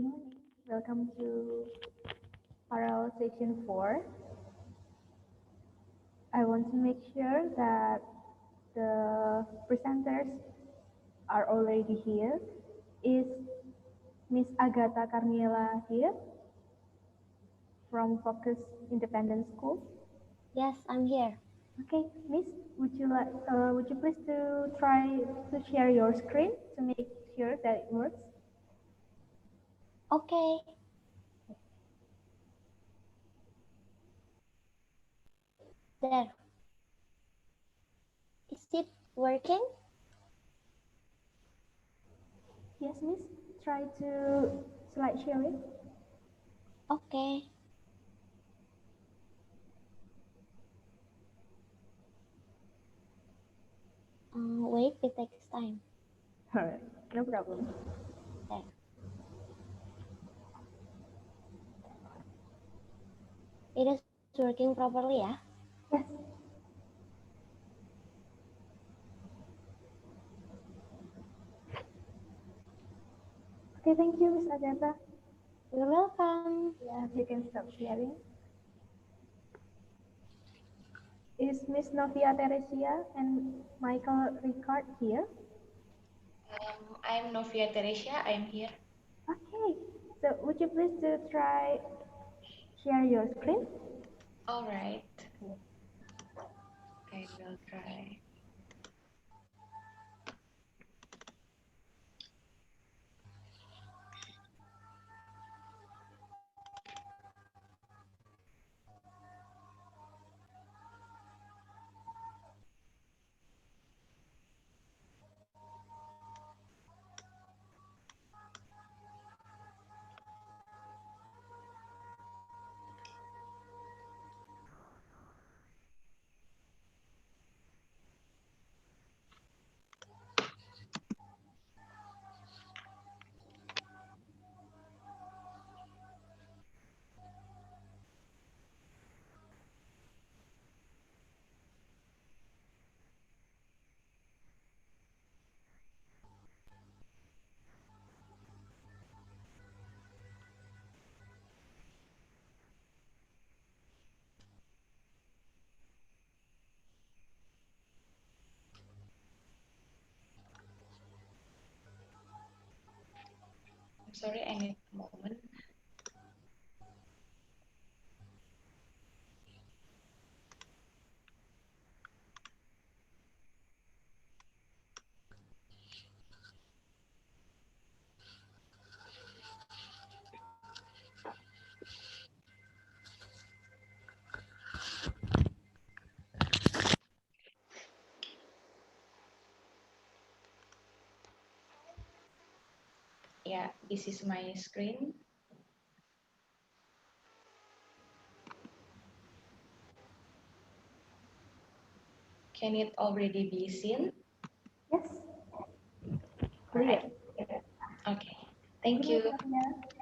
Good morning. Welcome to oral session 4. I want to make sure that the presenters are already here. Is Miss Agatha Carniela here from Focus Independent School? Yes, I'm here. Okay, Miss, would you please to try to share your screen to make sure that it works? Okay. There. Is it working? Yes, Miss. Try to slide share it. Okay. Wait, it takes time. All right, no problem. There. It is working properly, ya? Yes. Okay, thank you, Miss Agatha. You're welcome. Yeah, you can stop sharing. Is Miss Novia Teresia and Michael Ricard here? I'm Novia Teresia. I'm here. Okay, so would you please to try share your screen? All right. I will try. I'm sorry, I need a moment. Yeah, this is my screen. Can it already be seen? Yes. All Clear. right. Okay. Thank Miss you. Novia.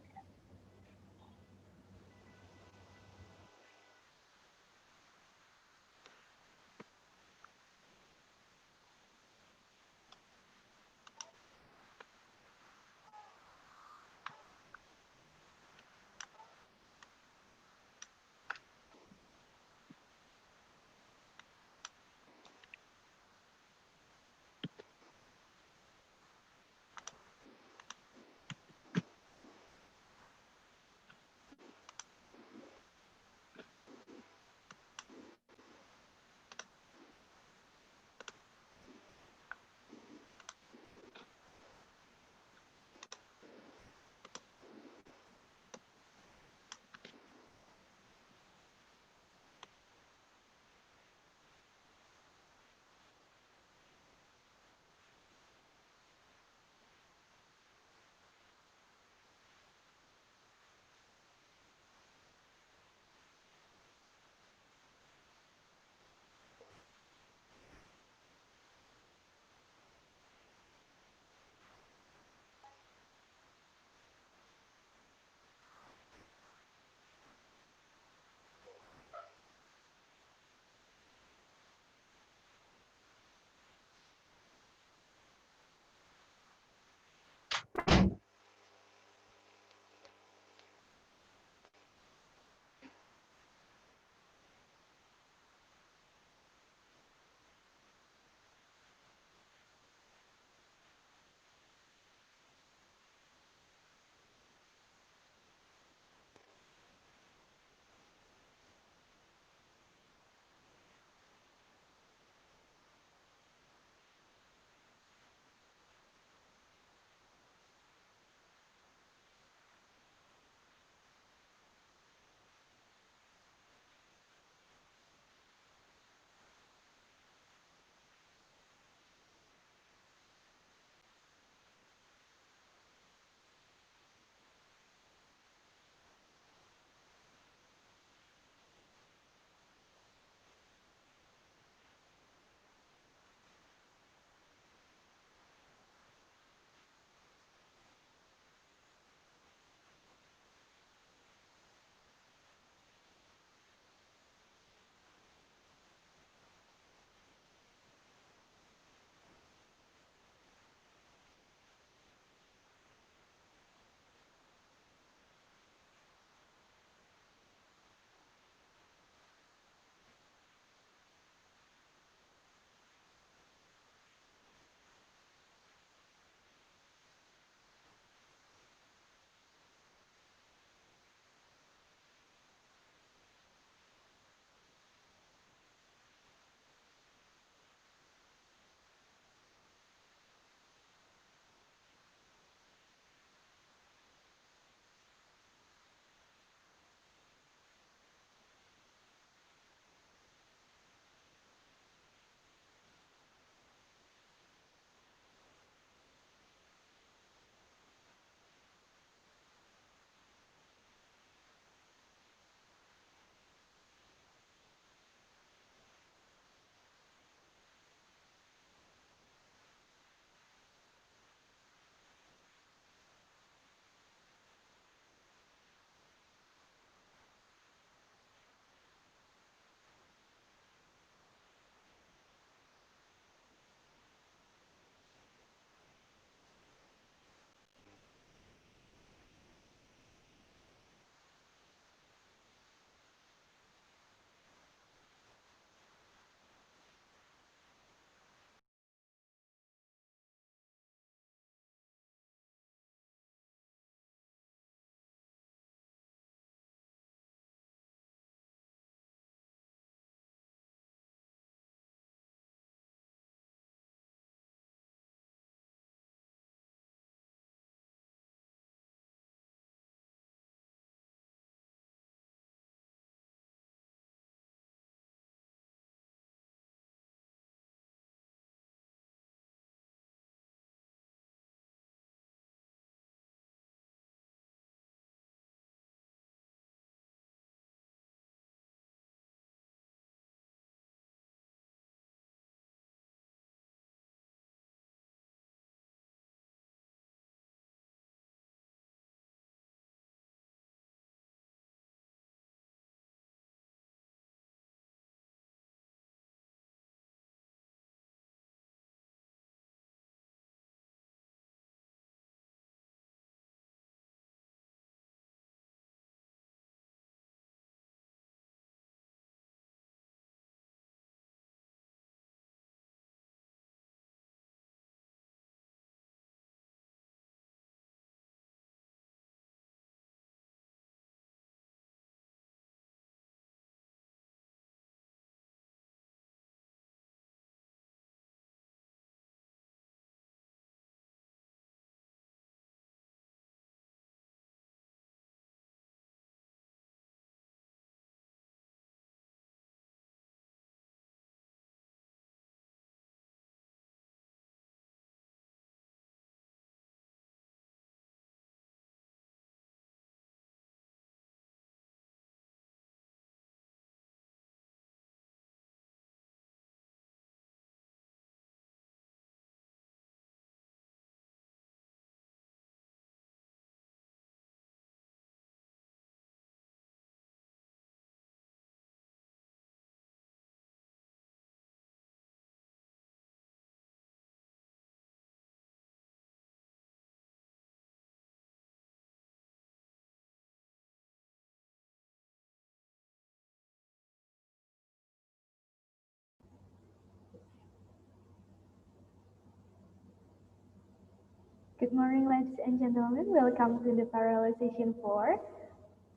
Good morning, ladies and gentlemen. Welcome to the parallel session 4.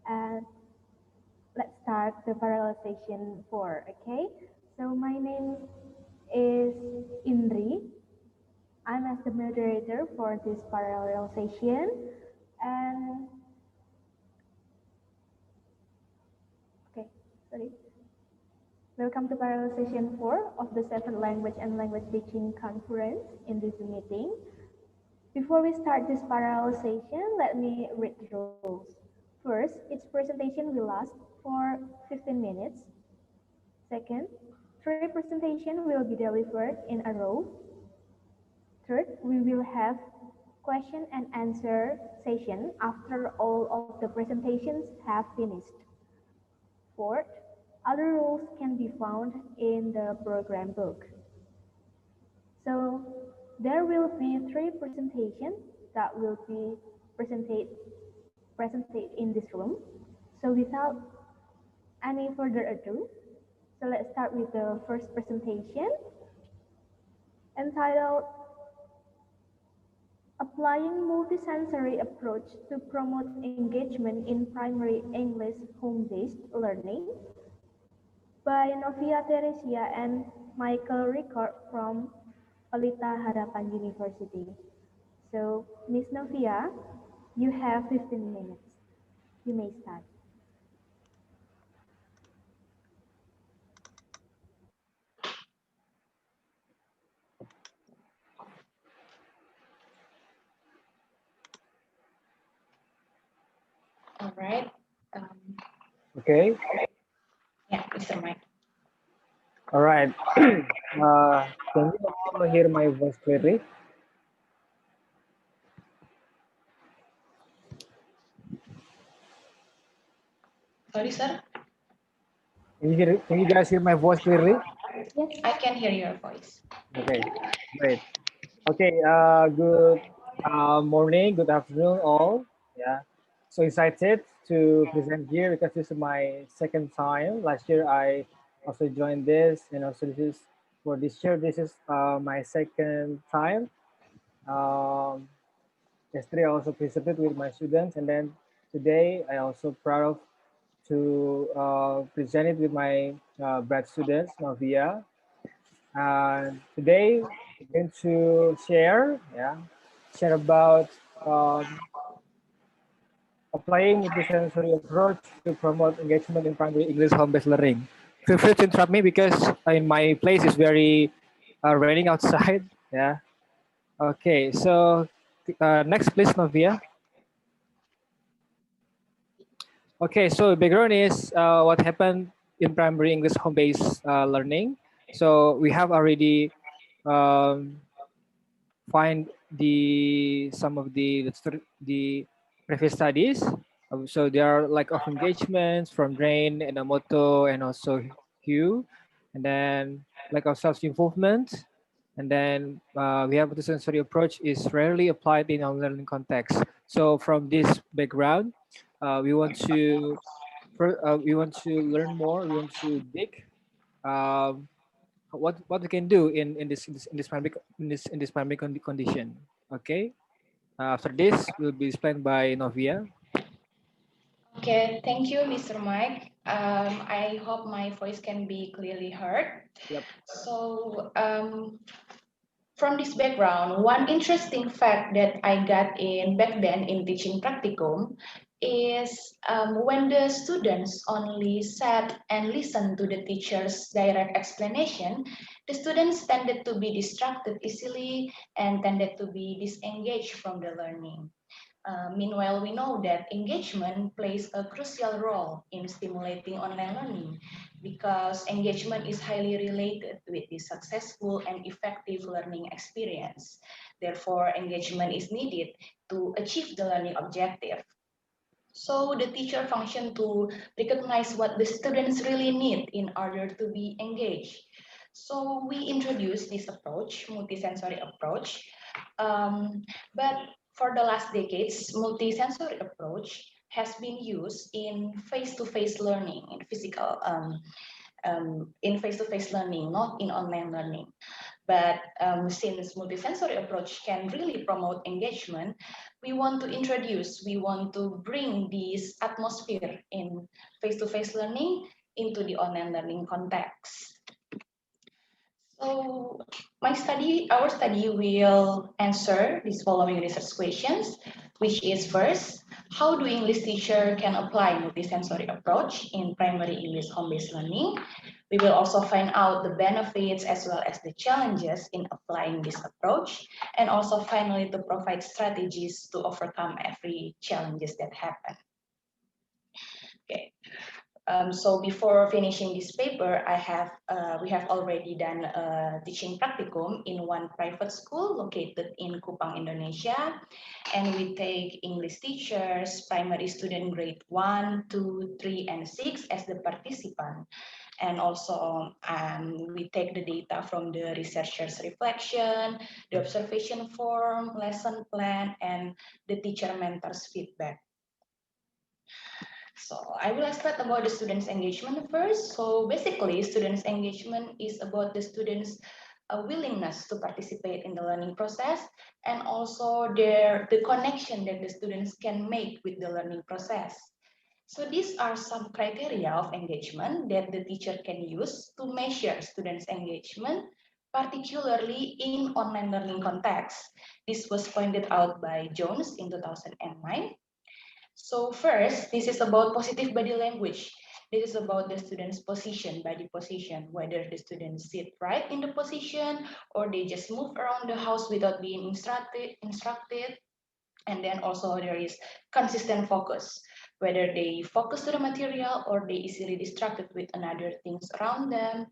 And let's start the parallel session 4, okay? So my name is Indri. I'm as the moderator for this parallel session. And, okay, sorry. Welcome to parallel session 4 of the 7th Language and Language Teaching Conference in this meeting. Before we start this parallel session, let me read the rules. First, each presentation will last for 15 minutes. Second, 3 presentations will be delivered in a row. Third, we will have question and answer session after all of the presentations have finished. Fourth, other rules can be found in the program book. So there will be 3 presentations that will be presented in this room. So without any further ado, so let's start with the first presentation entitled Applying Multisensory Approach to Promote Engagement in Primary English Home-Based Learning by Novia Teresia and Michael Ricord from Pelita Harapan University. So, Miss Novia, you have 15 minutes. You may start. All right. Okay. Yeah, Mr. Mike. All right. Can you all hear my voice clearly? Sorry, sir. Can you guys hear my voice clearly? Yes. I can hear your voice. Okay. Great. Okay. Good morning. Good afternoon, all. Yeah. So excited to present here because this is my second time. Last year I also joined this, and also this is for this year. This is my second time. Um, Yesterday I also presented with my students, and then today I also proud of to present it with my grad students, Novia. And today we're going to share about applying multisensory approach to promote engagement in primary English home-based learning. Feel free to interrupt me because in my place is very raining outside. Yeah. Okay. So next, please, Novia. Okay, so background is what happened in primary English home-based learning. So we have already um, find some of the previous studies. So there are lack of engagements from Drain and Emoto and also Hugh, and then lack of self-involvement. And then we have the sensory approach is rarely applied in our learning context. So from this background, we want to learn more. We want to dig um, what we can do in this pandemic condition. Okay. After this will be explained by Novia. Okay, thank you, Mr. Mike. I hope my voice can be clearly heard. Yep. So, from this background, one interesting fact that I got in back then in teaching practicum is when the students only sat and listened to the teacher's direct explanation, the students tended to be distracted easily and tended to be disengaged from the learning. Meanwhile, we know that engagement plays a crucial role in stimulating online learning because engagement is highly related with the successful and effective learning experience. Therefore, engagement is needed to achieve the learning objective. So the teacher function to recognize what the students really need in order to be engaged. So we introduced this approach, multisensory approach, but for the last decades, multisensory approach has been used in face-to-face learning, in physical, in face-to-face learning, not in online learning. But since multisensory approach can really promote engagement, we want to bring this atmosphere in face-to-face learning into the online learning context. So our study will answer these following research questions, which is first, how do English teacher can apply multisensory approach in primary English home-based learning? We will also find out the benefits as well as the challenges in applying this approach, and also finally to provide strategies to overcome every challenges that happen. Okay. So before finishing this paper, we have already done a teaching practicum in one private school located in Kupang, Indonesia, and we take English teachers, primary student grade 1, 2, 3, and 6 as the participant. And also we take the data from the researcher's reflection, the observation form, lesson plan, and the teacher mentor's feedback. So I will explain about the students' engagement first. So basically, students' engagement is about the students' willingness to participate in the learning process, and also the connection that the students can make with the learning process. So these are some criteria of engagement that the teacher can use to measure students' engagement, particularly in online learning context. This was pointed out by Jones in 2009. So first, this is about positive body language. This is about the student's position, body position, whether the students sit right in the position or they just move around the house without being instructed. And then also there is consistent focus, whether they focus to the material or they easily distracted with another things around them.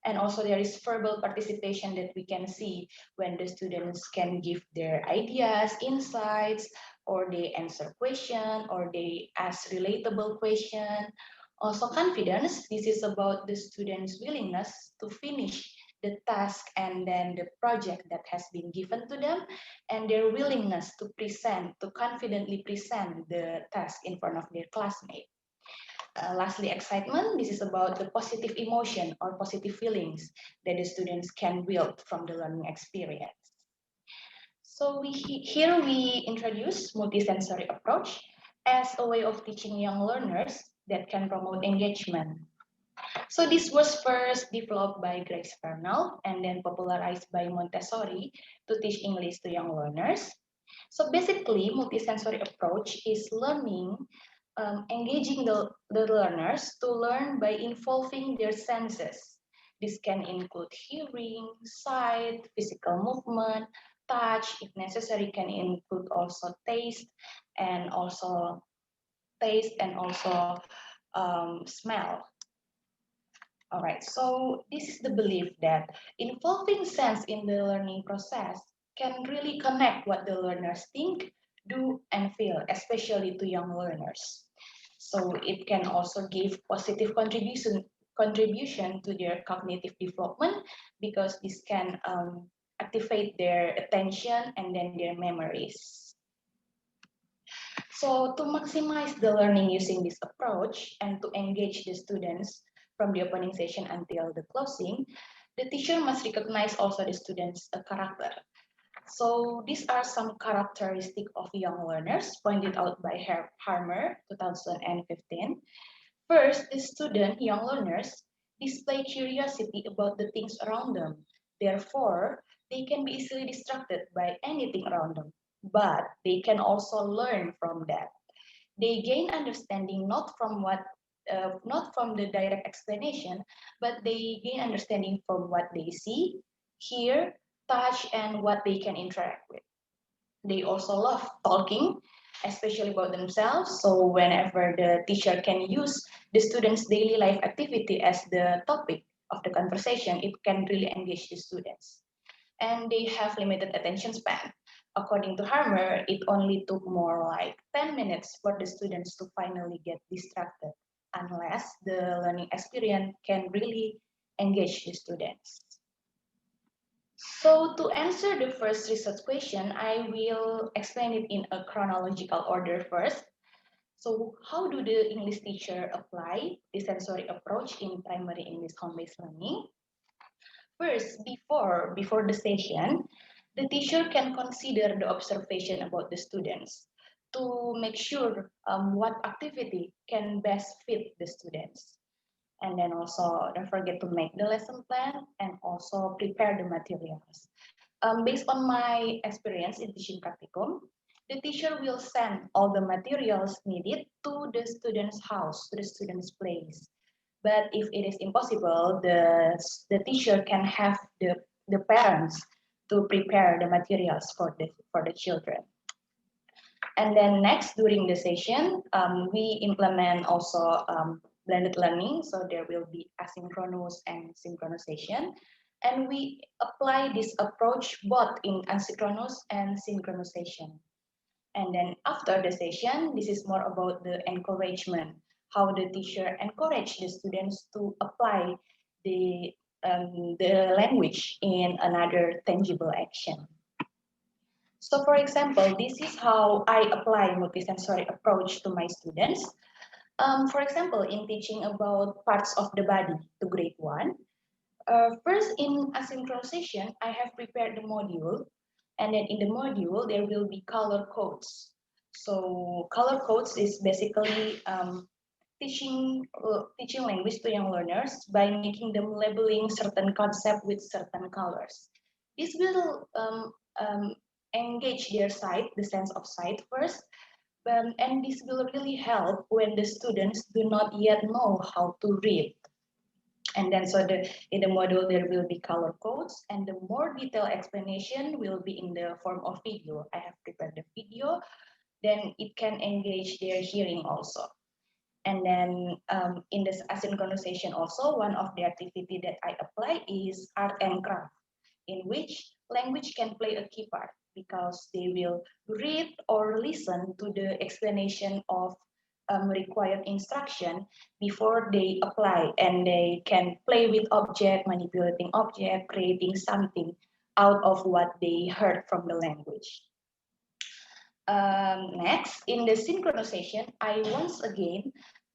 And also there is verbal participation that we can see when the students can give their ideas, insights, or they answer question, or they ask relatable question. Also confidence, this is about the students' willingness to finish the task and then the project that has been given to them, and their willingness to confidently present the task in front of their classmates. Lastly, excitement. This is about the positive emotion or positive feelings that the students can build from the learning experience. So here we introduce multisensory approach as a way of teaching young learners that can promote engagement. So this was first developed by Grace Fernald and then popularized by Montessori to teach English to young learners. So basically, multisensory approach is learning, engaging the learners to learn by involving their senses. This can include hearing, sight, physical movement, touch. If necessary, can include also taste and also smell. All right, so this is the belief that involving sense in the learning process can really connect what the learners think, do, and feel, especially to young learners. So it can also give positive contribution to their cognitive development because this can activate their attention and then their memories. So to maximize the learning using this approach and to engage the students from the opening session until the closing, the teacher must recognize also the students' character. So these are some characteristics of young learners pointed out by Harmer, 2015. First, the young learners, display curiosity about the things around them. Therefore, they can be easily distracted by anything around them, but they can also learn from that. They gain understanding not from the direct explanation, but they gain understanding from what they see, hear, touch, and what they can interact with. They also love talking, especially about themselves. So whenever the teacher can use the students' daily life activity as the topic of the conversation, it can really engage the students. And they have limited attention span. According to Harmer, it only took more like 10 minutes for the students to finally get distracted, unless the learning experience can really engage the students. So to answer the first research question, I will explain it in a chronological order first. So how do the English teacher apply the sensory approach in primary English home-based learning? First, before the session, the teacher can consider the observation about the students to make sure what activity can best fit the students. And then also don't forget to make the lesson plan and also prepare the materials. Based on my experience in teaching practicum, the teacher will send all the materials needed to the student's house, to the student's place. But if it is impossible, the teacher can have the parents to prepare the materials for the children. And then next, during the session, we implement also blended learning. So there will be asynchronous and synchronous session. And we apply this approach both in asynchronous and synchronous session. And then after the session, this is more about the encouragement, how the teacher encourage the students to apply the language in another tangible action. So for example, this is how I apply multisensory approach to my students. For example, in teaching about parts of the body to grade 1, first in asynchronous session, I have prepared the module, and then in the module, there will be color codes. So color codes is basically teaching language to young learners by making them labeling certain concept with certain colors. This will engage their sight, the sense of sight first, and this will really help when the students do not yet know how to read. And then in the module there will be color codes, and the more detailed explanation will be in the form of video. I have prepared the video, then it can engage their hearing also. And then in this asynchronous session also, one of the activity that I apply is art and craft, in which language can play a key part because they will read or listen to the explanation of required instruction before they apply, and they can play with object, manipulating object, creating something out of what they heard from the language. Next, in the synchronization, I once again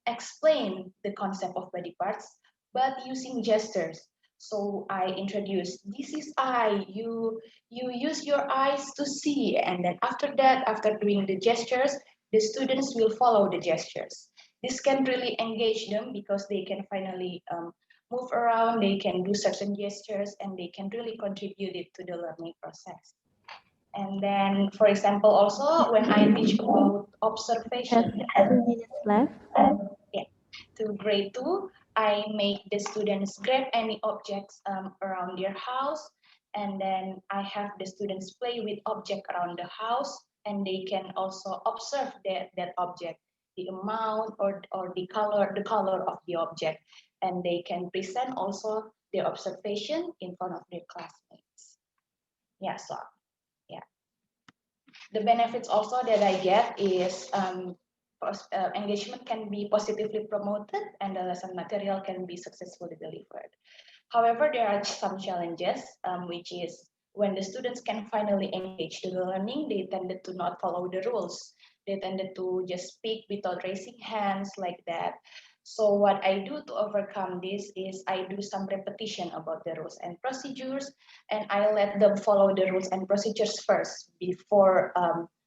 explain the concept of body parts, but using gestures. So I introduce, this is eye, you use your eyes to see, and then after that, after doing the gestures, the students will follow the gestures. This can really engage them because they can finally move around, they can do certain gestures, and they can really contribute it to the learning process. And then, for example, also when I teach about observation, 2 minutes left. yeah, to grade 2, I make the students grab any objects around their house, and then I have the students play with object around the house, and they can also observe that object, the amount or the color of the object, and they can present also their observation in front of their classmates. Yeah, so yeah. The benefits also that I get is engagement can be positively promoted and the lesson material can be successfully delivered. However, there are some challenges, which is when the students can finally engage to the learning, they tended to not follow the rules. They tended to just speak without raising hands like that. So what I do to overcome this is I do some repetition about the rules and procedures, and I let them follow the rules and procedures first before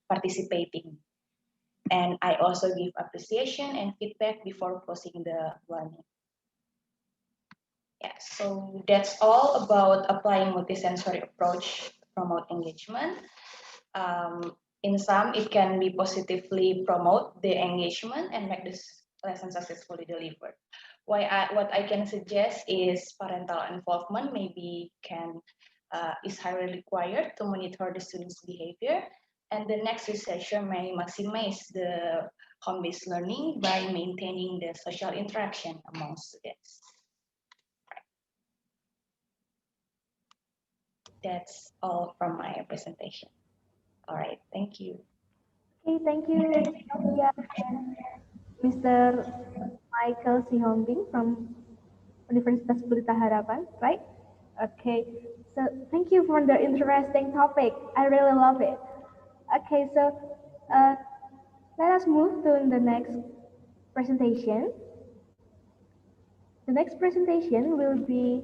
participating. And I also give appreciation and feedback before closing the learning. Yeah, so that's all about applying multisensory approach to promote engagement. In some, it can be positively promote the engagement and make this lesson successfully delivered. What I can suggest is parental involvement maybe is highly required to monitor the students' behavior. And the next session may maximize the home-based learning by maintaining the social interaction among students. That's all from my presentation. All right, thank you. Okay, thank you, Sylvia and Mr. Michael Sihombing from Universitas Pelita Harapan, right? Okay, so thank you for the interesting topic. I really love it. Okay, so uh, let us move to the next presentation. The next presentation will be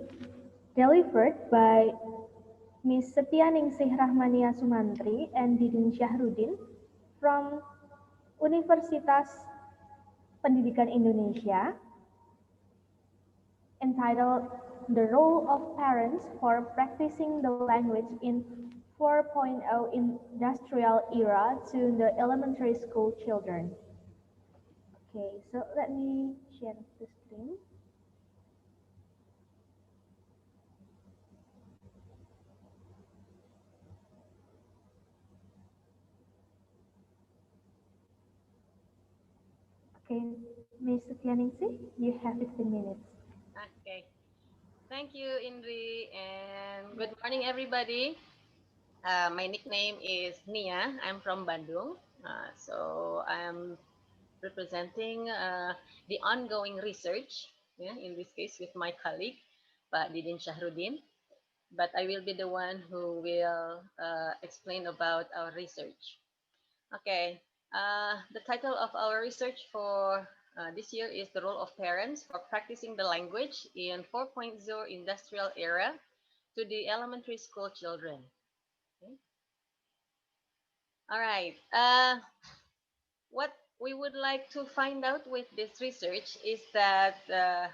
delivered by Ms. Setyaningsih Rahmania Sumantri and Didin Syahrudin from Universitas Pendidikan Indonesia, entitled The Role of Parents for Practicing the Language in 4.0 Industrial Era to the Elementary School Children. Okay, so let me share the screen. Okay, Ms. Setyaningsih, you have 15 minutes. Okay. Thank you, Indri, and good morning, everybody. My nickname is Nia. I'm from Bandung. So I'm representing the ongoing research, yeah, in this case with my colleague, Pak Didin Syahrudin. But I will be the one who will explain about our research. Okay. The title of our research for this year is The Role of Parents for Practicing the Language in 4.0 Industrial Era to the Elementary School Children. Okay. All right. What we would like to find out with this research is that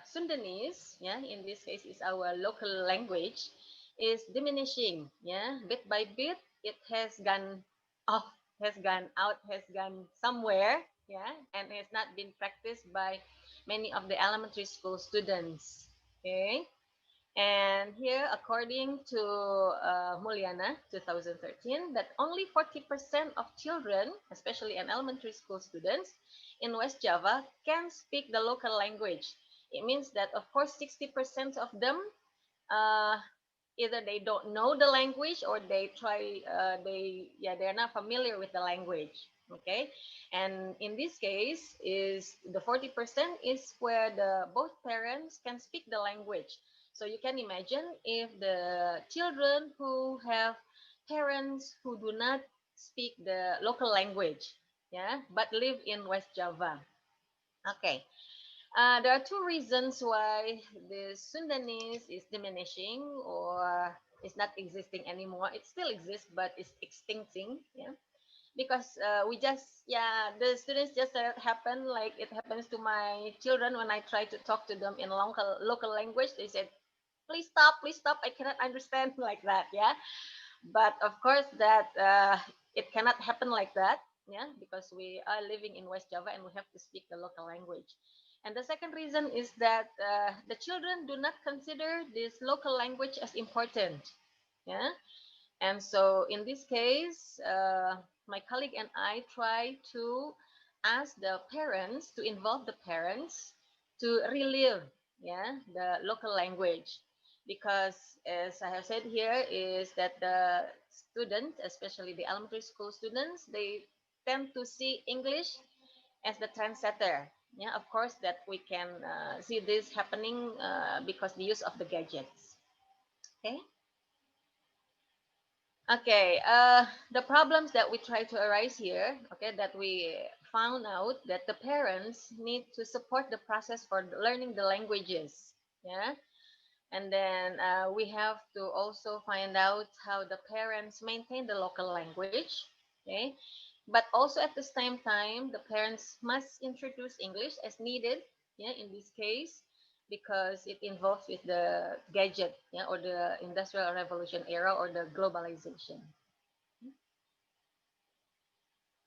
Sundanese, yeah, in this case is our local language, is diminishing. Yeah, bit by bit, it has gone off, has gone out, has gone somewhere. Yeah, and has not been practiced by many of the elementary school students. Okay. And here, according to Mulyana, 2013, that only 40% of children, especially in elementary school students in West Java, can speak the local language. It means that, of course, 60% of them uh, either they don't know the language or they try they're not familiar with the language. Okay, and in this case is the 40% is where the both parents can speak the language. So you can imagine if the children who have parents who do not speak the local language, yeah, but live in West Java. Okay, there are two reasons why the Sundanese is diminishing or is not existing anymore. It still exists, but it's extincting. Yeah, because we just the students just happen like it happens to my children when I try to talk to them in local language. They said, please stop, I cannot understand," like that. Yeah, but of course that it cannot happen like that, yeah, because we are living in West Java and we have to speak the local language. And the second reason is that the children do not consider this local language as important, yeah. And so in this case, my colleague and I try to ask the parents, to involve the parents to relive, yeah, the local language. Because as I have said here is that the students, especially the elementary school students, they tend to see English as the trendsetter. Yeah, of course that we can see this happening because the use of the gadgets. Okay. Okay, the problems that we try to arise here, okay, that we found out that the parents need to support the process for learning the languages, yeah, and then we have to also find out how the parents maintain the local language, okay, but also at the same time, the parents must introduce English as needed, yeah, in this case, because it involves with the gadget, yeah, or the industrial revolution era or the globalization.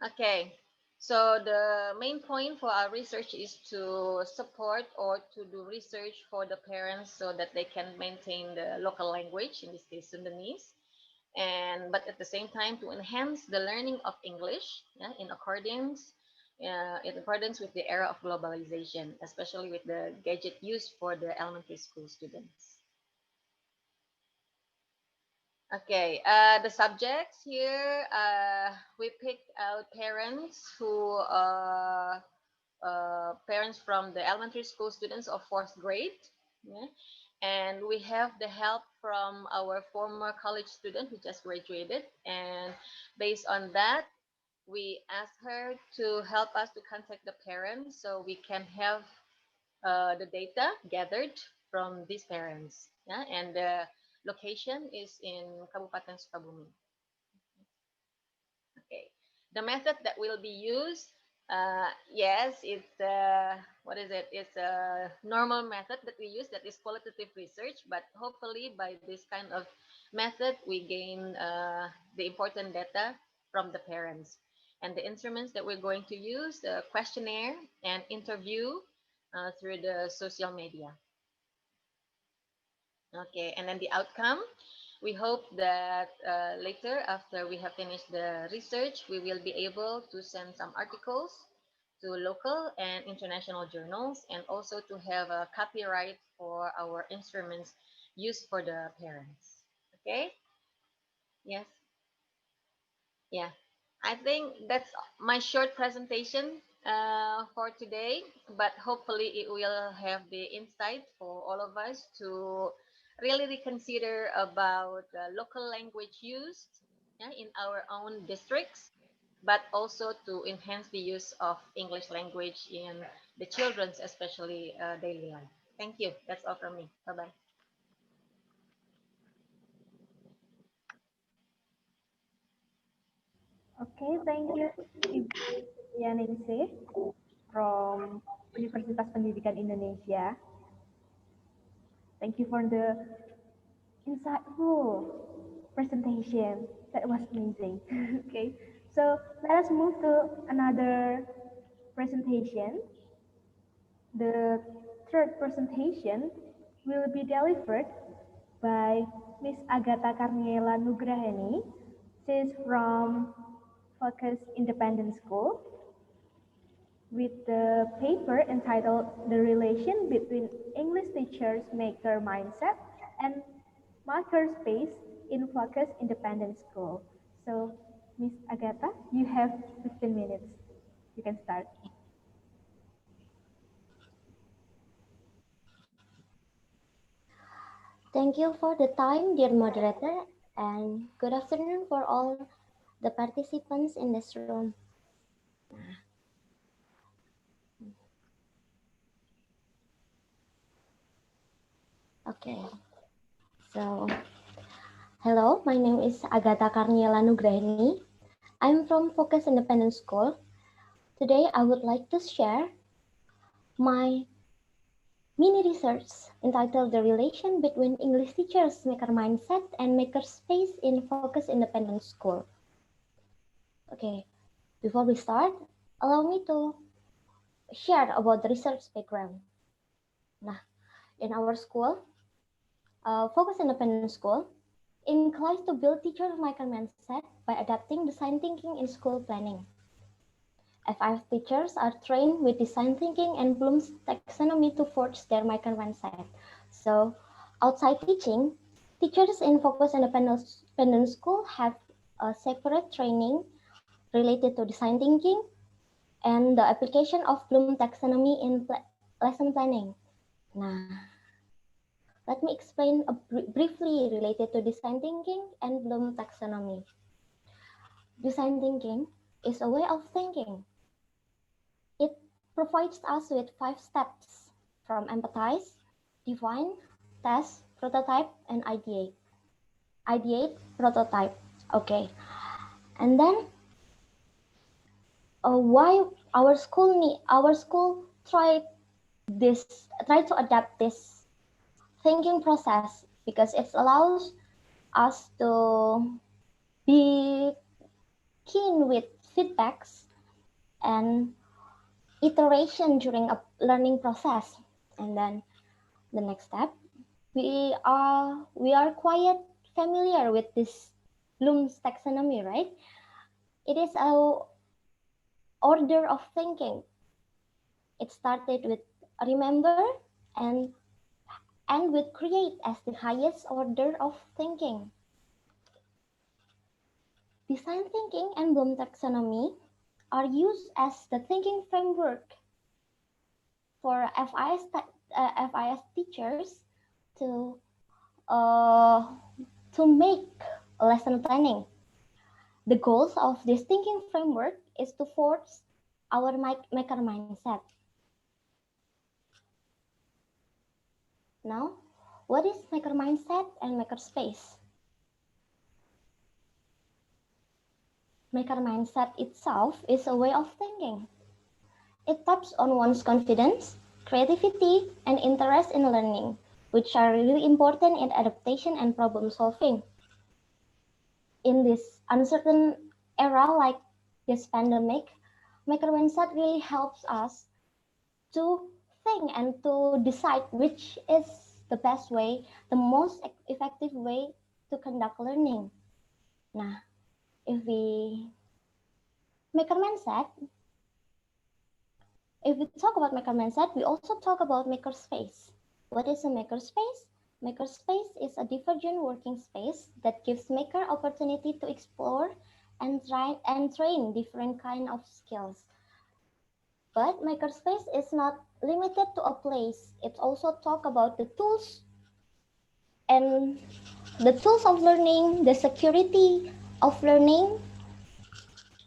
Okay, so the main point for our research is to support or to do research for the parents so that they can maintain the local language, in this case Sundanese, and but at the same time to enhance the learning of English, yeah, in accordance with the era of globalization, especially with the gadget used for the elementary school students. Okay, the subjects here, we picked out parents who parents from the elementary school students of fourth grade. Yeah? And we have the help from our former college student who just graduated. And based on that, we asked her to help us to contact the parents so we can have the data gathered from these parents. Yeah, and the location is in Kabupaten Sukabumi. Okay. The method that will be used, yes, it's what is it? It's a normal method that we use that is qualitative research, but hopefully by this kind of method, we gain the important data from the parents. And the instruments that we're going to use, the questionnaire and interview through the social media. Okay, and then the outcome, we hope that later, after we have finished the research, we will be able to send some articles to local and international journals, and also to have a copyright for our instruments used for the parents. Okay? Yes. Yeah. I think that's my short presentation for today, but hopefully it will have the insight for all of us to really reconsider about local language use, yeah, in our own districts, but also to enhance the use of English language in the children's, especially daily life. Thank you. That's all from me. Bye bye. Okay, thank you, Ibu Yaningsih from Universitas Pendidikan Indonesia. Thank you for the insightful presentation. That was amazing. Okay, so let us move to another presentation. The third presentation will be delivered by Miss Agatha Karniela Nugraheni. She's from Focus Independent School with the paper entitled The Relation Between English Teachers Maker Mindset and Makerspace in Focus Independent School. So, Miss Agatha, you have 15 minutes. You can start. Thank you for the time, dear moderator, and good afternoon for all the participants in this room. Okay, so hello, my name is Agatha Karniela Nugraheni. I'm from Focus Independent School. Today, I would like to share my mini research entitled The Relation Between English Teachers Maker Mindset and Makerspace in Focus Independent School. Okay, before we start, allow me to share about the research background. Nah, in our school, Focus Independent School inclines to build teacher maker mindset by adapting design thinking in school planning. FIF teachers are trained with design thinking and Bloom's taxonomy to forge their maker mindset. So, outside teaching, teachers in Focus Independent School have a separate training related to design thinking and the application of Bloom taxonomy in lesson planning. Nah, let me explain briefly related to design thinking and Bloom taxonomy. Design thinking is a way of thinking. It provides us with 5 steps from empathize, define, test, prototype, and ideate. Ideate, prototype. Okay. And then why our school try to adapt this thinking process because it allows us to be keen with feedbacks and iteration during a learning process. And then the next step, we are quite familiar with this Bloom's taxonomy, right? It is a order of thinking. It started with remember and end with create as the highest order of thinking. Design thinking and Bloom taxonomy are used as the thinking framework for FIS teachers to uh, to make lesson planning. The goals of this thinking framework is to force our maker mindset. Now, what is maker mindset and maker space? Maker mindset itself is a way of thinking. It taps on one's confidence, creativity, and interest in learning, which are really important in adaptation and problem solving. In this uncertain era like this pandemic, maker mindset really helps us to think and to decide which is the best way, the most effective way to conduct learning. Nah, if we maker mindset, if we talk about maker mindset, we also talk about maker space. What is a maker space? Maker space is a divergent working space that gives maker opportunity to explore and train different kind of skills. But makerspace is not limited to a place. It also talk about the tools and the tools of learning, the security of learning,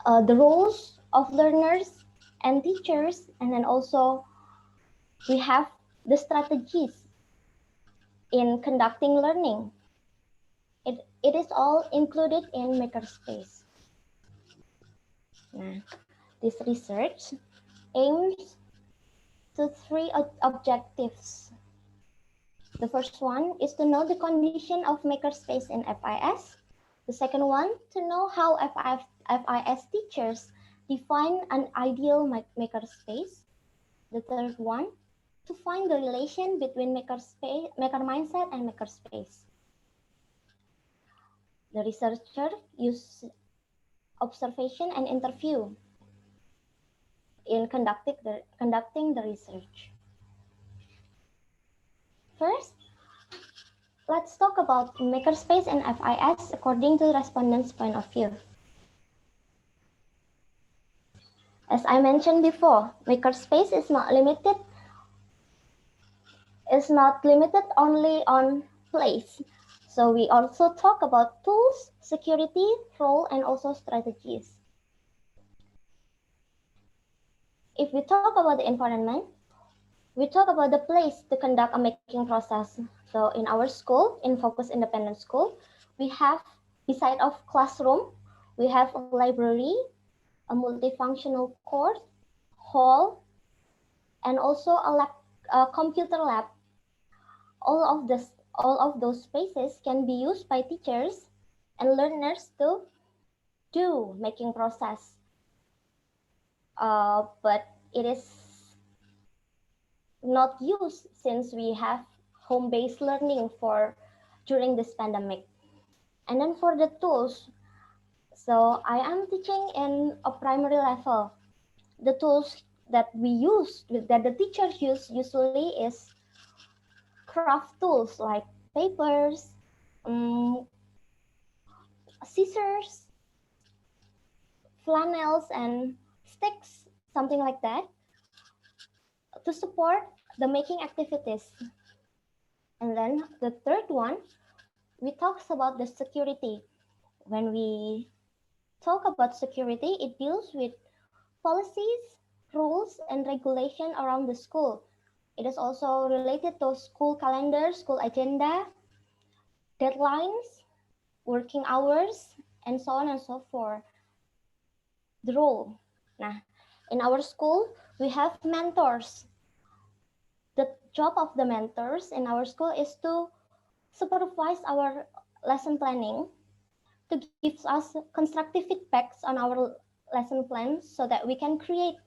the roles of learners and teachers, and then also we have the strategies in conducting learning. It is all included in makerspace. Nah, this research aims to three objectives. The first one is to know the condition of makerspace in FIS. The second one, to know how FIS teachers define an ideal makerspace. The third one, to find the relation between maker mindset and makerspace. The researcher used observation and interview in conducting the research. First, let's talk about makerspace and FIS according to the respondents' point of view. As I mentioned before, makerspace is not limited only on place. So we also talk about tools, security, role, and also strategies. If we talk about the environment, we talk about the place to conduct a making process. So in our school, in Focus Independent School, we have, beside of classroom, we have a library, a multifunctional course, hall, and also a computer lab. All of those spaces can be used by teachers and learners to do making process. But it is not used since we have home-based learning during this pandemic. And then for the tools, so I am teaching in a primary level. The tools that the teachers use usually is craft tools like papers, scissors, flannels, and sticks, something like that, to support the making activities. And then the third one, we talk about the security. When we talk about security, it deals with policies, rules, and regulation around the school. It is also related to school calendar, school agenda, deadlines, working hours, and so on and so forth. The role. Nah, in our school, we have mentors. The job of the mentors in our school is to supervise our lesson planning, to give us constructive feedbacks on our lesson plans so that we can create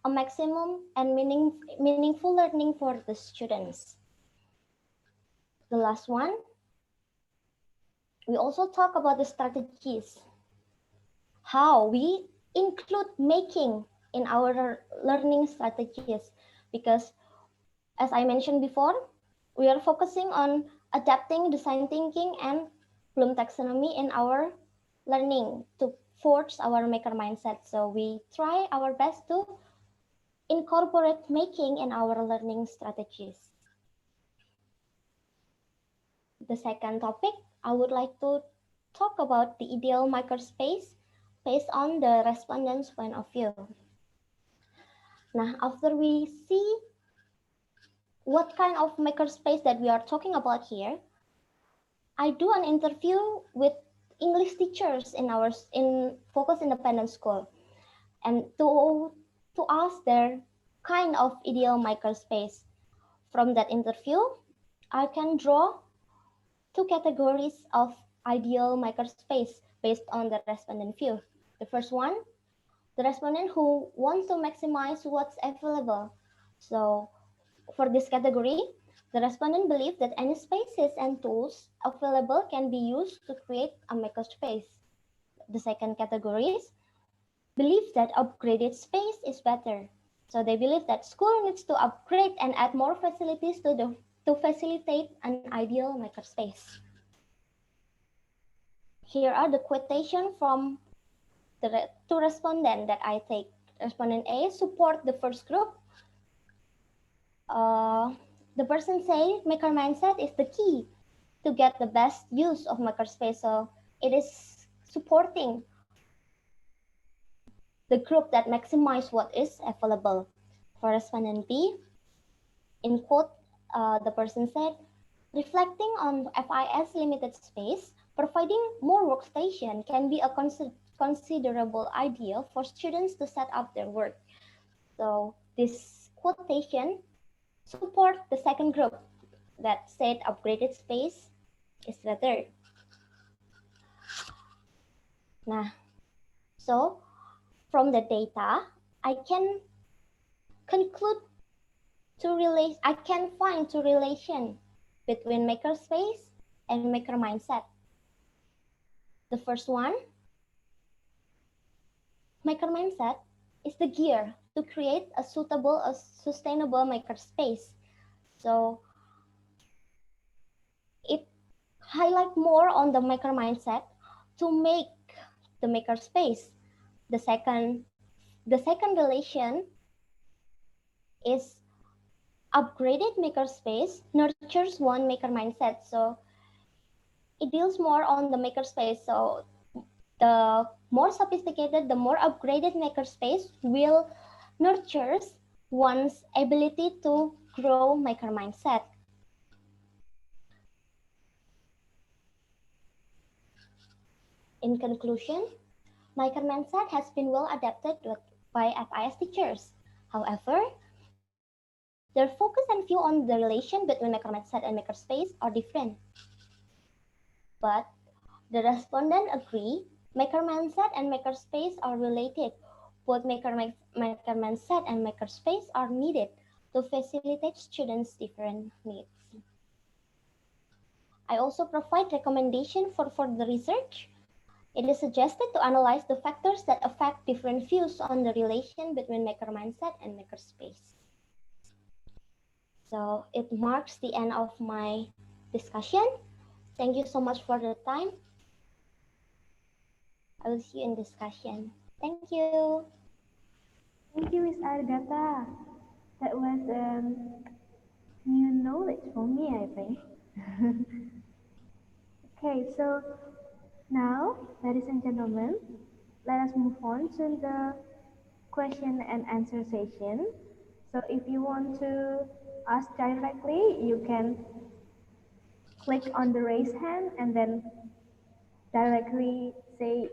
a maximum and meaningful learning for the students. The last one, we also talk about the strategies, how we include making in our learning strategies, because as I mentioned before, we are focusing on adapting design thinking and Bloom taxonomy in our learning to forge our maker mindset. So we try our best to incorporate making in our learning strategies. The second topic, I would like to talk about the ideal makerspace based on the respondents' point of view. Now, after we see what kind of makerspace that we are talking about here, I do an interview with English teachers in our in Focus Independent School, and to ask their kind of ideal makerspace. From that interview, I can draw two categories of ideal makerspace based on the respondent view. The first one, the respondent who wants to maximize what's available. So for this category, the respondent believes that any spaces and tools available can be used to create a makerspace. The second category is believe that upgraded space is better. So they believe that school needs to upgrade and add more facilities to facilitate an ideal makerspace. Here are the quotation from the two respondents that I take. Respondent A support the first group. The person say maker mindset is the key to get the best use of makerspace. So it is supporting the group that maximize what is available. For respondent B, in quote, the person said, reflecting on FIS limited space, providing more workstation can be a considerable idea for students to set up their work. So this quotation support the second group that said upgraded space is better. Nah, so from the data, I can conclude I can find two relation between makerspace and maker mindset. The first one, maker mindset is the gear to create a suitable, a sustainable makerspace. So it highlight more on the maker mindset to make the makerspace. The second relation is upgraded makerspace nurtures one maker mindset. So it deals more on the makerspace. So the more sophisticated, the more upgraded makerspace will nurtures one's ability to grow maker mindset. In conclusion, maker mindset has been well adapted by FIS teachers. However, their focus and view on the relation between maker mindset and makerspace are different. But the respondent agree maker mindset and makerspace are related. Both maker mindset and makerspace are needed to facilitate students' different needs. I also provide recommendation for further research. It is suggested to analyze the factors that affect different views on the relation between maker mindset and makerspace. So it marks the end of my discussion. Thank you so much for the time. I will see you in discussion. Thank you. Thank you, Miss Argata. That was new knowledge for me, I think. Okay, so now, ladies and gentlemen, let us move on to the question and answer session. So if you want to ask directly, you can click on the raise hand and then directly say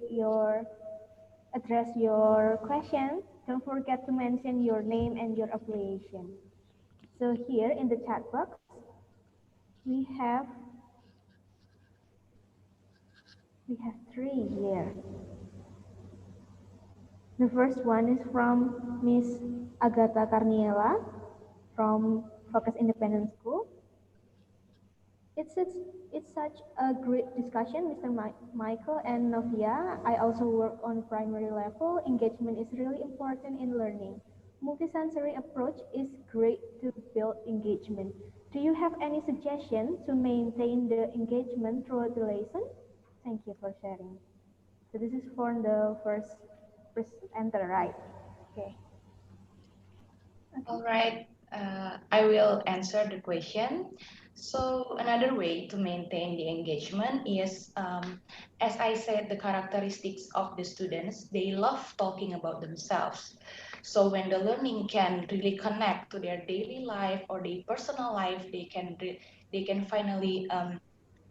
address your question. Don't forget to mention your name and your affiliation. So here in the chat box, we have three here. The first one is from Miss Agatha Carniela from Focus Independent School. It's such a great discussion, Mr. Michael and Novia. I also work on primary level. Engagement is really important in learning. Multisensory approach is great to build engagement. Do you have any suggestion to maintain the engagement throughout the lesson? Thank you for sharing. So this is for the first presenter, right? Okay. All right, I will answer the question. So another way to maintain the engagement is, as I said, the characteristics of the students, they love talking about themselves. So when the learning can really connect to their daily life or their personal life, they can finally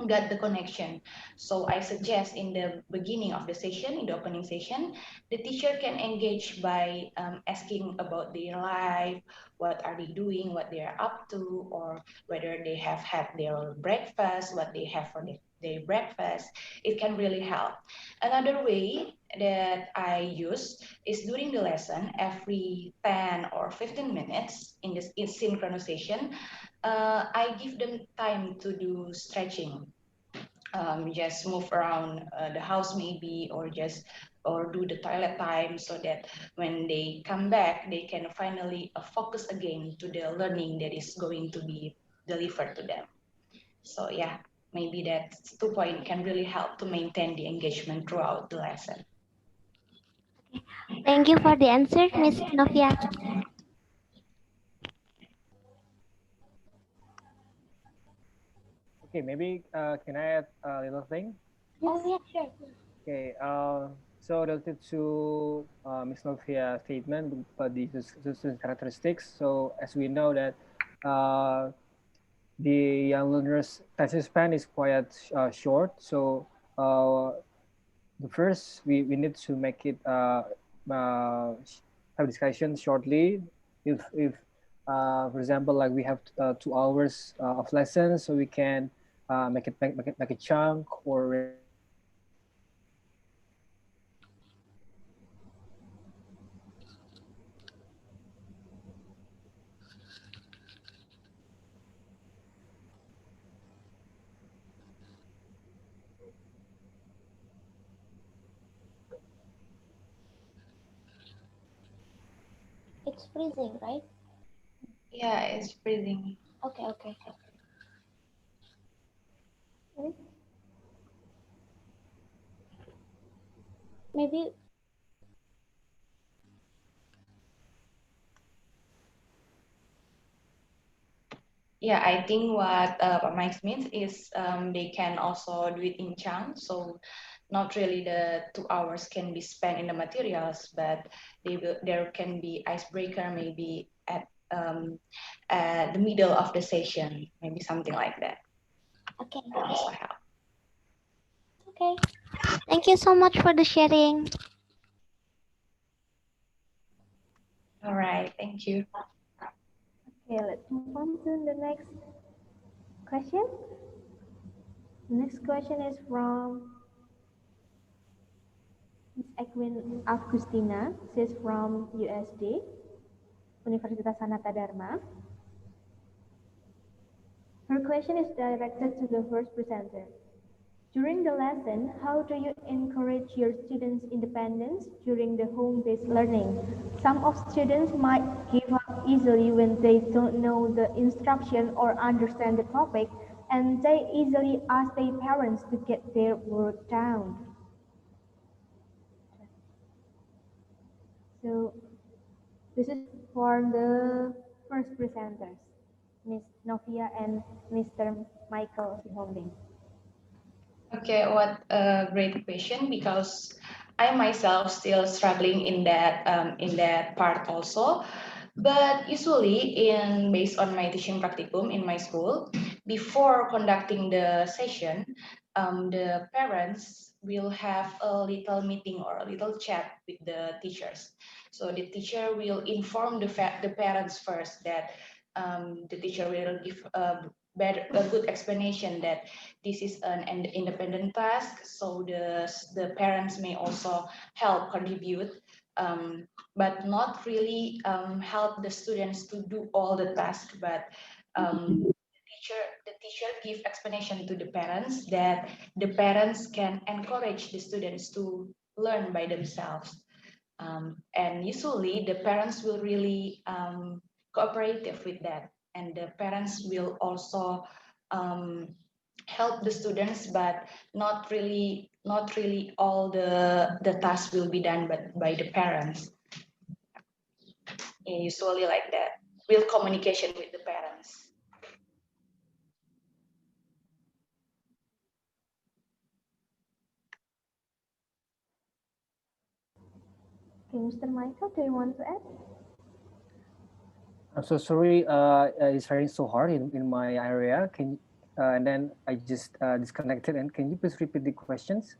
get the connection. So I suggest in the beginning of the session, in the opening session, the teacher can engage by asking about their life, what are they doing, what they are up to, or whether they have had their breakfast, what they have for their breakfast. It can really help. Another way that I use is during the lesson, every 10 or 15 minutes in this in synchronization, I give them time to do stretching, just move around the house maybe, or do the toilet time, so that when they come back, they can finally focus again to the learning that is going to be delivered to them. So yeah, maybe that 2 point can really help to maintain the engagement throughout the lesson. Thank you for the answer, Miss Novia. Okay, maybe can I add a little thing? Oh yeah, sure. Okay, so related to Ms. Novia's statement about the student characteristics. So as we know that the young learners' attention span is quite short. So the first we need to make it have discussion shortly. If for example, like we have 2 hours of lessons, so we can make a chunk or It's freezing, right? Yeah, it's breathing. Okay, okay. Okay. Maybe Yeah, I think what Mike means is they can also do it in chunks. So not really the 2 hours can be spent in the materials, but there can be icebreaker maybe at the middle of the session, maybe something like that. okay. Can also help. Okay. Thank you so much for the sharing. All right, thank you. Okay, let's move on to the next question. The next question is from Ms. Equin Agustina. She's from USD, Universitas Sanata Dharma. Her question is directed to the first presenter. During the lesson, how do you encourage your students' independence during the home-based learning? Some of students might give up easily when they don't know the instruction or understand the topic, and they easily ask their parents to get their work done. So this is for the first presenters, Ms. Novia and Mr. Michael Sihombing. Okay, what a great question, because I myself still struggling in that part also. But usually, in based on my teaching practicum in my school, before conducting the session, the parents will have a little meeting or a little chat with the teachers. So the teacher will inform the parents first that the teacher will give a good explanation that this is an independent task, so the parents may also help contribute, but not really help the students to do all the tasks, but the teacher give explanation to the parents that the parents can encourage the students to learn by themselves. And usually the parents will really cooperative with that, and the parents will also um, help the students, but not really all the tasks will be done by the parents. Yeah, usually like that. Will communication with the parents. Okay, Okay, Mr. Michael, do you want to add? I'm so sorry. It's raining so hard in my area. And then I just disconnected. And can you please repeat the questions?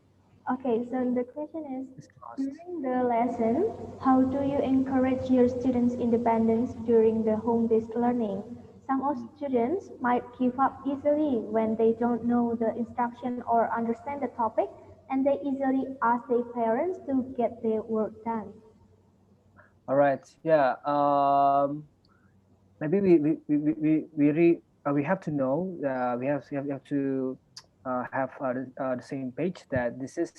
Okay, so the question is, It's lost. during the lesson, how do you encourage your students' independence during the home-based learning? Some of students might give up easily when they don't know the instruction or understand the topic, and they easily ask their parents to get their work done. All right. Yeah. Maybe we have to know. We have to have the same page that this is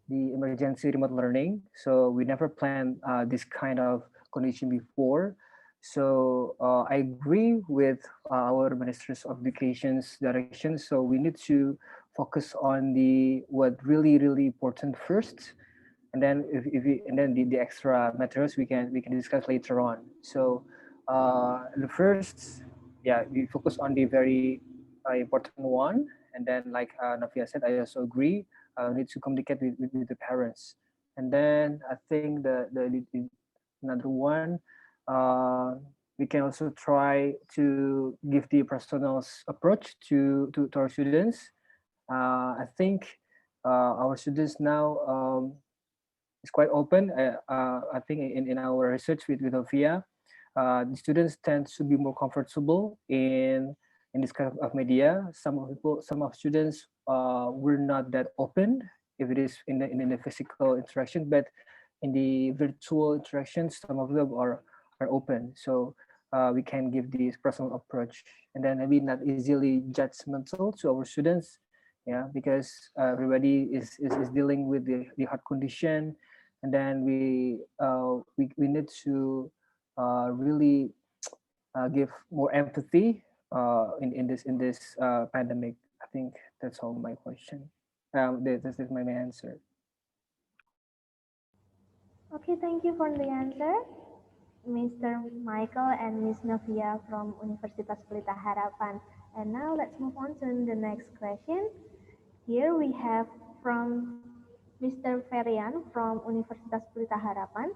the emergency remote learning. So we never planned this kind of condition before. So I agree with our ministers of education's direction. So we need to focus on the what really important first, and then the extra materials we can discuss later on. So the first, yeah, we focus on the very important one, and then like Navia said, I also agree. We need to communicate with the parents, and then I think the another one, uh, we can also try to give the personal approach to our students. I think our students now is quite open. I think in our research with Ovia, the students tend to be more comfortable in this kind of media. Some of students were not that open if it is in the physical interaction, but in the virtual interactions, some of them are open. So we can give this personal approach, and then maybe not easily judgmental to our students, yeah, because everybody is dealing with the heart condition, and then we need to really give more empathy in this pandemic. I think that's all my question. This is my answer. Okay, thank you for the answer, Mr. Michael and Miss Novia from Universitas Pelita Harapan. And now let's move on to the next question. Here we have from Mr. Ferian from Universitas Pelita Harapan.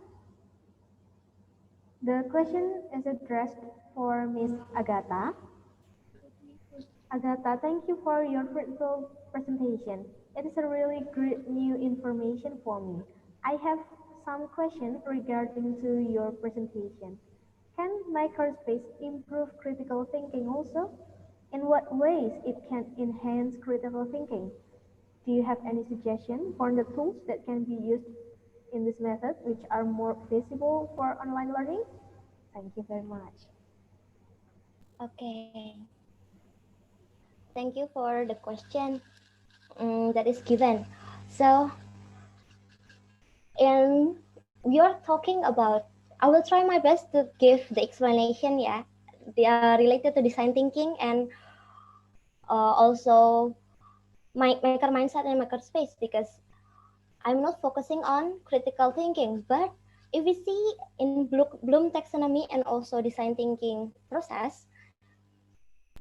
The question is addressed for Miss Agatha. Agatha, thank you for your fruitful presentation. It is a really great new information for me. I have some questions regarding to your presentation. Can makerspace improve critical thinking also? In what ways it can enhance critical thinking? Do you have any suggestion for the tools that can be used in this method which are more feasible for online learning? Thank you very much. Okay. Thank you for the question that is given. So, and we are talking about, I will try my best to give the explanation, yeah. They are related to design thinking and also maker mindset and maker space, because I'm not focusing on critical thinking, but if we see in Bloom taxonomy and also design thinking process,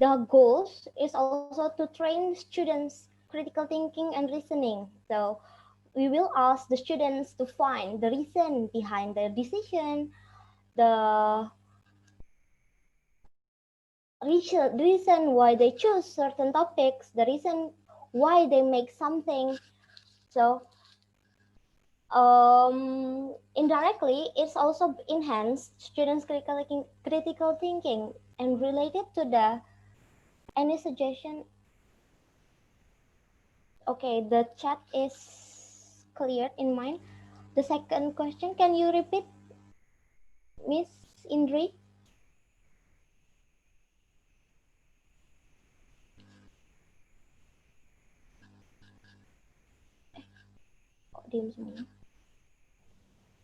the goals is also to train students critical thinking and reasoning. So we will ask the students to find the reason behind the decision, the reason why they choose certain topics, the reason why they make something. So indirectly, it's also enhanced students' critical thinking. And related to the any suggestion. Okay, the chat is cleared in mind. The second question, can you repeat, Miss Indri? Oh, diam semua.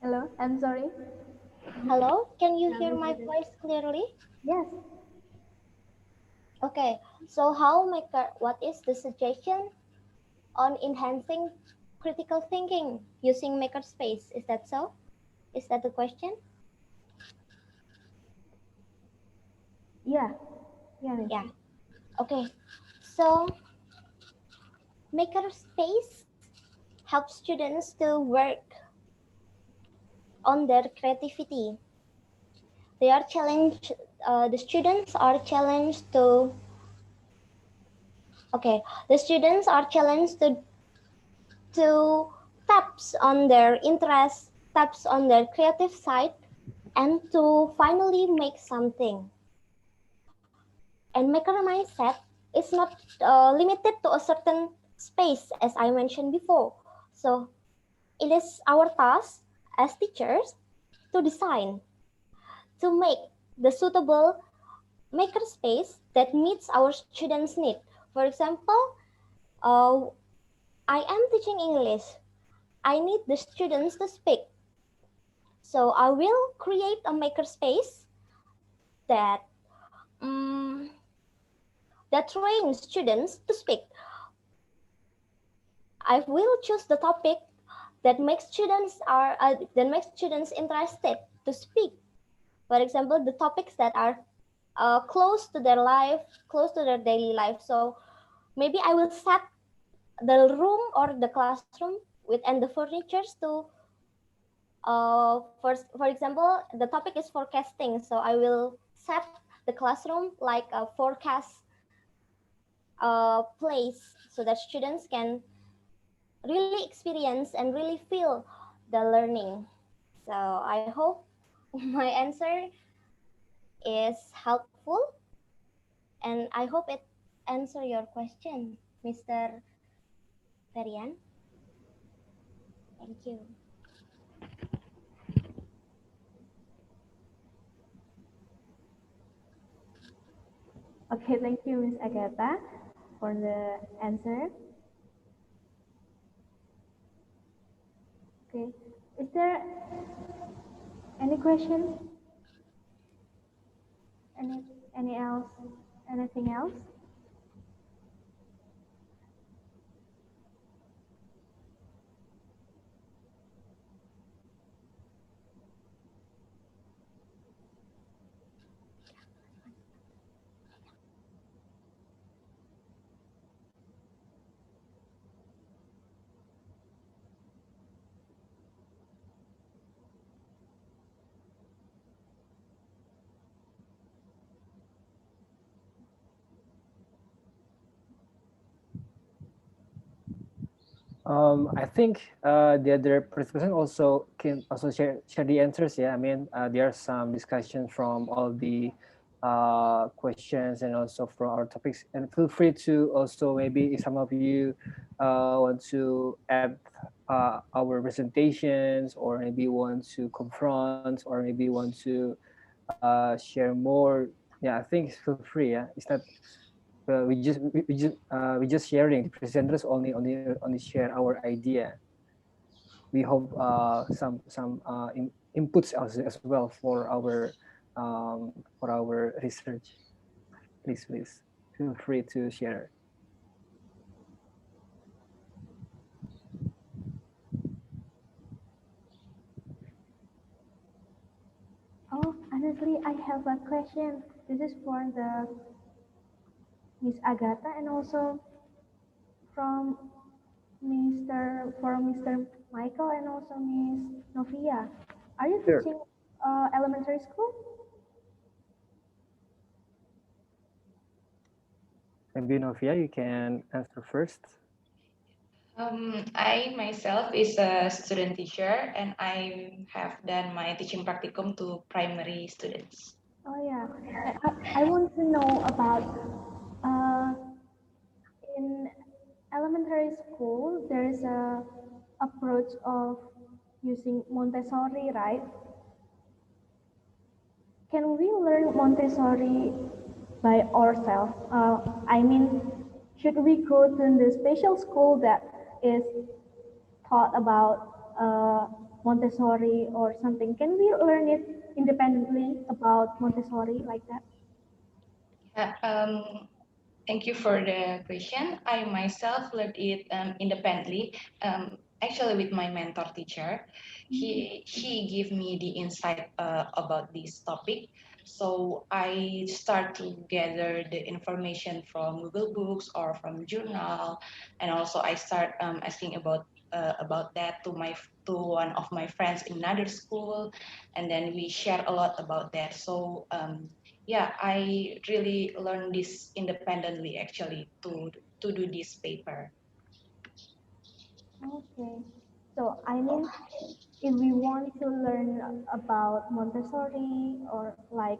Hello, I'm sorry. Hello, can you hear my voice clearly? Yes. Okay, so what is the suggestion on enhancing critical thinking using makerspace? Is that so? Is that the question? Yeah. Yeah. Yeah. Okay. So makerspace helps students to work on their creativity. They are challenged, the students are challenged to, okay, the students are challenged to taps on their interests, taps on their creative side, and to finally make something. And maker mindset is not limited to a certain space, as I mentioned before. So it is our task as teachers to design, to make the suitable makerspace that meets our students' need. For example, uh, I am teaching English. I need the students to speak. So I will create a makerspace that that trains students to speak. I will choose the topic that makes students interested to speak. For example, the topics that are close to their life, close to their daily life. So maybe I will set the room or the classroom and the furnitures to for example, the topic is forecasting. So I will set the classroom like a forecast place so that students can really experience and really feel the learning. So I hope my answer is helpful, and I hope it answer your question, Mr. Ferian. Thank you. Okay, thank you, Ms. Agatha, for the answer. Okay, is there any question? Any, any else? Anything else? I think the other participants also can also share the answers. Yeah, I mean there are some discussions from all the questions and also from our topics. And feel free to also maybe if some of you want to add our presentations or maybe want to confront or maybe want to share more. Yeah, I think feel free. Yeah, it's not we just sharing. The presenters only share our idea. We hope some inputs as well for our research. Please feel free to share. Oh, honestly, I have a question. This is for the Miss Agatha and also from Mr. Michael and also Miss Novia. Are you Sure. teaching elementary school? Maybe Novia, you can answer first. I myself is a student teacher and I have done my teaching practicum to primary students. Oh yeah, I want to know about uh, in elementary school there is a approach of using Montessori, right? Can we learn Montessori by ourselves? I mean, should we go to the special school that is taught about Montessori or something? Can we learn it independently about Montessori like that? Yeah, thank you for the question. I myself learned it independently, actually with my mentor teacher. He gave me the insight about this topic. So I start to gather the information from Google Books or from journal, and also I start asking about about that to one of my friends in another school, and then we share a lot about that. So yeah, I really learned this independently actually to do this paper. Okay. So I mean, if we want to learn about Montessori or like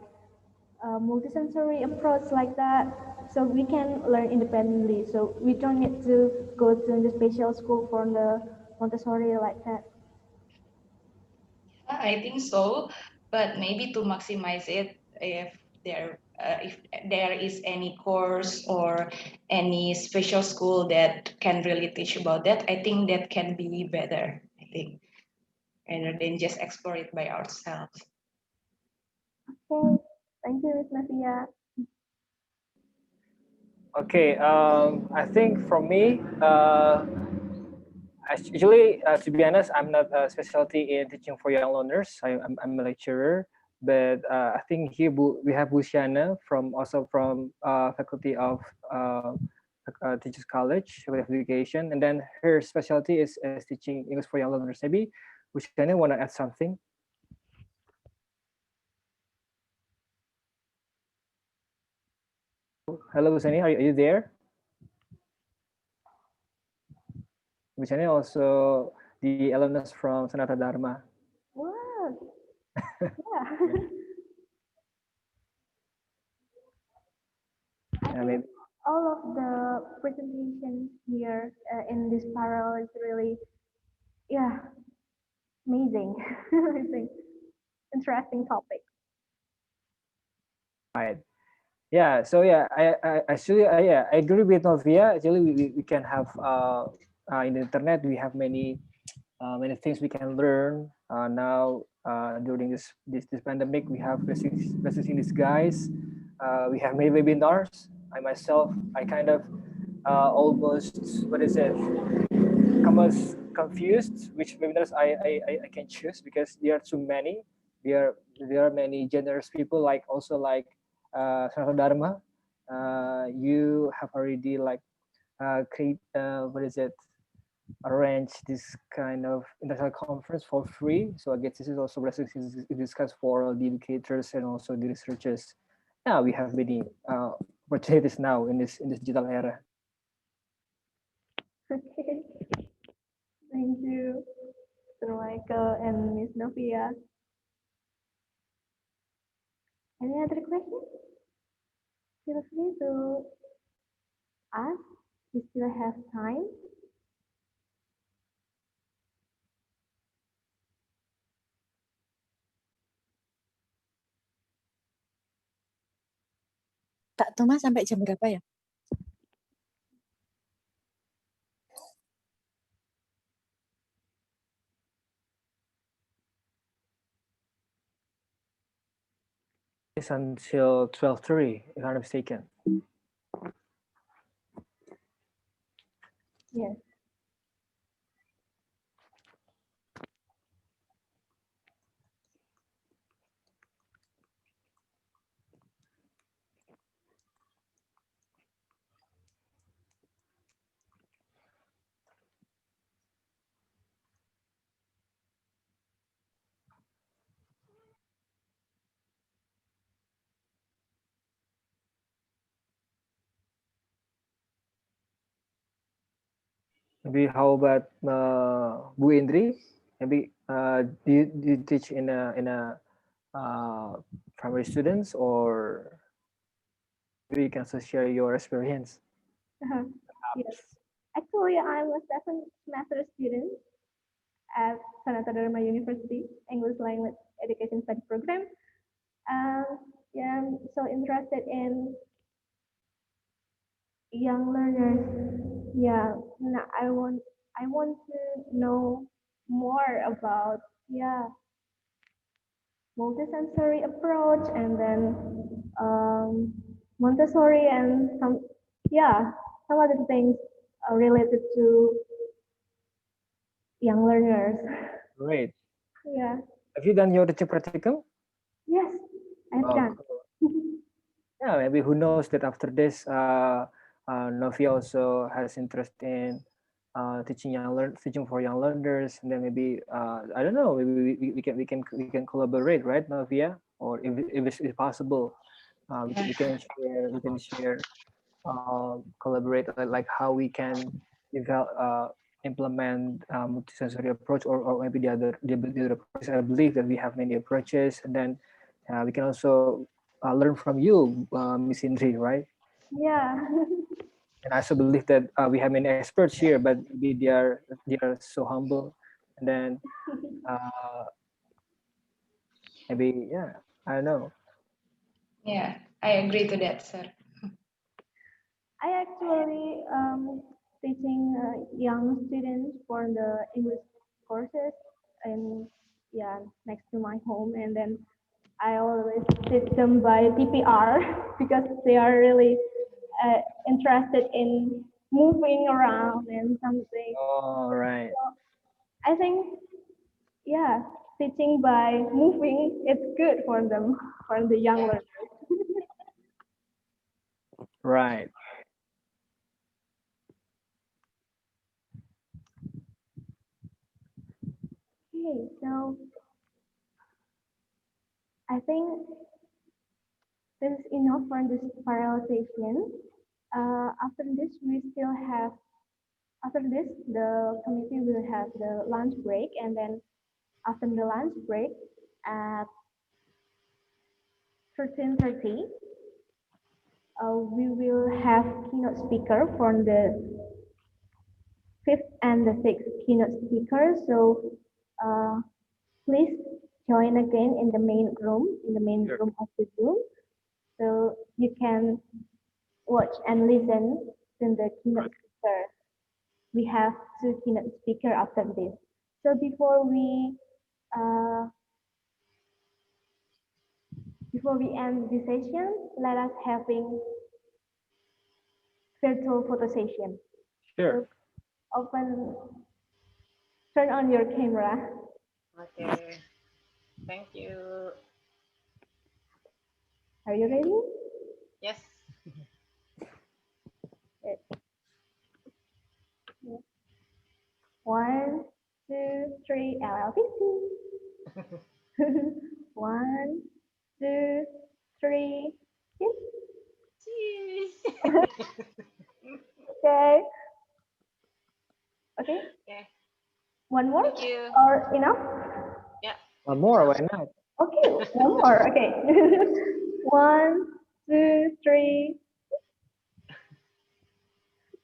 a multisensory approach like that, so we can learn independently. So we don't need to go to the special school for the Montessori like that. I think so, but maybe to maximize it, if there is any course or any special school that can really teach about that, I think that can be better. I think rather than just explore it by ourselves. Okay. Thank you, Miss Navia. Okay, I think for me, actually, to be honest, I'm not a specialty in teaching for young learners. I'm a lecturer, but I think here we have Busiana from also from faculty of Teachers College, Faculty of Education, and then her specialty is teaching English for young learners. Maybe Busiana want to add something? Hello, Busiana, are you there? Busiana also the alumnus from Sanata Dharma. Wow. Yeah. I Yeah, think maybe. all of the presentations here in this parallel is really, yeah, amazing. I think interesting topic. Right. Yeah, so yeah, I actually yeah, I agree with Novia. Actually, we can have in the internet we have many things we can learn now during this pandemic. We have blessings in disguise. We have many webinars. I myself I kind of almost what is it? Almost confused which webinars I can choose because there are too many. There are many generous people like also like Sanata Dharma. You have already like create what is it arrange this kind of international conference for free. So I guess this is also blessings discussed for the educators and also the researchers. Yeah, we have many opportunities now in this digital era. Okay. Thank you, Mr. Michael and Miss Novia. Any other questions? Feel free to ask. We still have time. Tak tahu Mas sampai jam berapa ya? It's until 12:30, if I'm not mistaken. Yes. Maybe how about Bu Indri? Maybe do you teach in a primary students or maybe you can also share your experience? Yes. Actually, I'm a second semester student at Sanata Dharma University English Language Education Study Program. Yeah, I'm so interested in young learners. Yeah, I want to know more about, yeah, multisensory approach and then Montessori and some, yeah, some other things related to young learners. Great. Yeah. Have you done your teaching practicum? Yes, I've Oh, done. cool. Yeah, maybe who knows that after this, Novi also has interest in teaching for young learners, and then maybe I don't know, maybe we can collaborate, right, Novia? Or if it's possible, we can share collaborate, like how we can develop implement multisensory approach, or maybe the other approaches. I believe that we have many approaches, and then we can also learn from you, Miss Indri, right? Yeah. And I also believe that we have many experts here, but maybe they are so humble, and then uh, maybe, yeah, I don't know. Yeah, I agree to that, sir. I actually teaching young students for the English courses, and yeah, next to my home, and then I always teach them by TPR because they are really interested in moving around and something. All right. I think, yeah, teaching by moving it's good for them, for the young Yeah. learners. Right. Okay, so I think this is enough for this parallel session. After this, we still have, after this, the committee will have the lunch break, and then after the lunch break at 13:30, we will have keynote speaker from the fifth and the sixth keynote speaker. So uh, please join again in the main Sure. room of the Zoom, so you can watch and listen to the keynote speaker. We have two keynote speaker after this. So uh, before we end this session, let us having virtual photo session. Sure. So open, turn on your camera. Okay. Thank you. Are you ready? Yes. One, two, three, LLTC. One, two, three. Yes. Cheese. Okay. Okay. Okay. One more Thank you. or enough? Yeah. One more, Enough. why not? Okay, one more. Okay. One, two, three.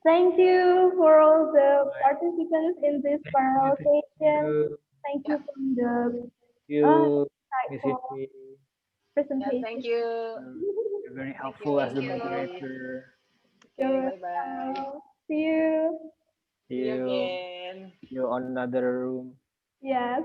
Thank you for all the participants in this parallel Thank session. you, Thank Yeah. you for the you, Miss insightful Indri. Yeah. Thank presentation. you. You're very Thank you, helpful as Thank the you. Indri. moderator. Okay. You're Bye bye. welcome. See you. See you You again. you on another room. Yes.